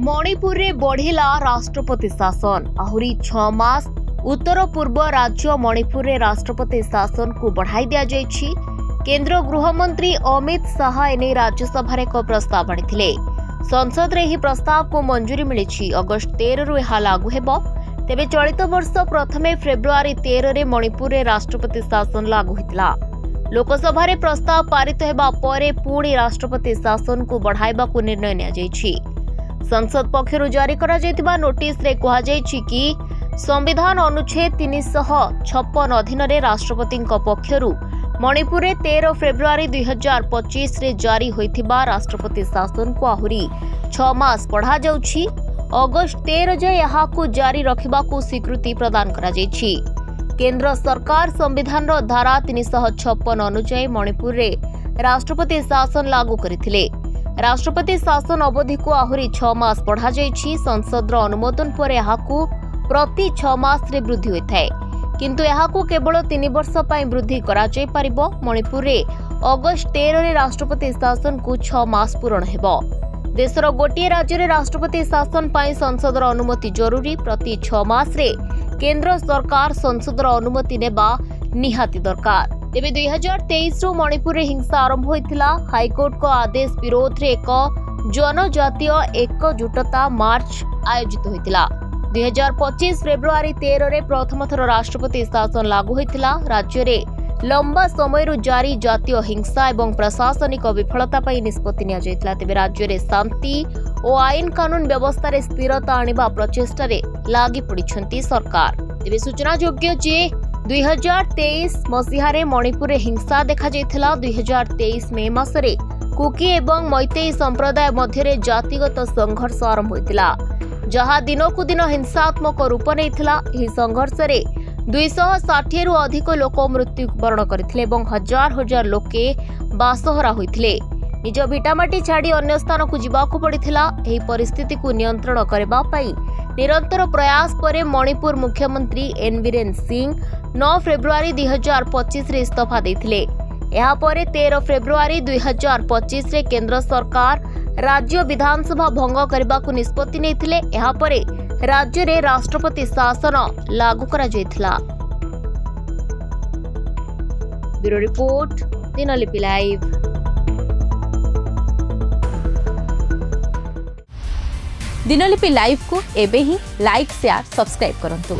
मणिपुर रे बढ़िला राष्ट्रपति शासन आहुरी 6 मास। उत्तर पूर्व राज्य मणिपुर रे राष्ट्रपति शासन को बढ़ाई दिया जायछि। केंद्र गृहमंत्री अमित शाह एने राज्यसभा एक प्रस्ताव आनिथिले। संसद रे ही प्रस्ताव को मंजूरी मिलिछि। अगस्त 13 रु एहा लागू हेबो। तेबे चलित वर्ष प्रथमे फेब्रुआरी 13 रे मणिपुर रे राष्ट्रपति शासन लागू होइतिला। लोकसभा रे प्रस्ताव पारित हेबा परे पुणी राष्ट्रपति शासन को बढ़ाइबा को निर्णय निया जायछि। संसद पक्षरु जारी करा जायतिबा नोटिस रे कहा जायछि कि संविधान अनुच्छेद 356 अधीन रे राष्ट्रपति पक्षरु मणिपुर रे 13 फेब्रुआरी 2025 रे जारी होइथिबा राष्ट्रपति शासन को आहुरी 6 मास बढ़ा जाउछि। अगस्त 13 जाय यहा को जारी रखिबा को स्वीकृति प्रदान करा जायछि। केंद्र सरकार संविधान रो धारा 356 अनुसार मणिपुर रे राष्ट्रपति शासन लागू करिथिले। राष्ट्रपति शासन अवधि को आहुरी 6 मास बढ़ा जायछि। संसद रो अनुमोदन पर यहाकू प्रति 6 मास रे वृद्धि होइथाय, किंतु यहाकू केवल 3 वर्ष पई वृद्धि करा जाय परिबो। मणिपुर रे अगस्त 13 रे राष्ट्रपति शासन को 6 मास पूर्ण हेबो। देशर गोटे राज्य रे राष्ट्रपति शासन पई संसद रो अनुमति जरूरी। प्रति 6 मास रे केंद्र सरकार संसद रो अनुमति नेबा निहाती दरकार। तेबे 2023 रु मणिपुर रे हिंसा आरंभ होइतिला। हाईकोर्ट को आदेश विरोध रे एक जनजातीय एकजुटता मार्च आयोजित होइतिला। 2025 फेब्रुआरी 13 रे प्रथम थर राष्ट्रपति शासन लागू होइतिला। राज्य रे लंबा समय रु जारी जातीय हिंसा एवं प्रशासनिक विफलता पई निष्पत्ति निया जायतिला। तेबे राज्य रे शांति और आईन कानून व्यवस्था रे स्थिरता आनिबा प्रचेष्टा रे लागि पड़िछंती सरकार। तेबे सूचना योग्य जे 2023 मसीहारे मणिपुर रे हिंसा देखा जायतिला। 2023 मे मासरे कुकी एवं मैतेई संप्रदाय मध्य जातिगत संघर्ष आरंभ होइतिला, जहा दिनकु दिन हिंसात्मक रूप नेइथिला। एही संघर्ष रे 260 रु अधिक लोक मृत्युवरण करथिले एवं हजार हजार लोके बासहरा होइथिले। निज भिटामाटी छाड़ी अन्य स्थान को जीवाकू पड़िथिला। एही परिस्थिति को नियंत्रण करबा पई निरंतर प्रयास परे मणिपुर मुख्यमंत्री एन बीरेन सिंह 9 फेब्रुआरी 2025 रे इस्तीफा देथिले। एहा परे 13 फेब्रुआरी 2025 रे केंद्र सरकार राज्य विधानसभा भंग करबा को निष्पत्ति नेथिले। एहा परे राज्य रे राष्ट्रपति शासन लागू करा जायथिला। Bureau report, Dinalipi live. Dinalipi live को एबे ही लाइक शेयर सब्सक्राइब करंतु।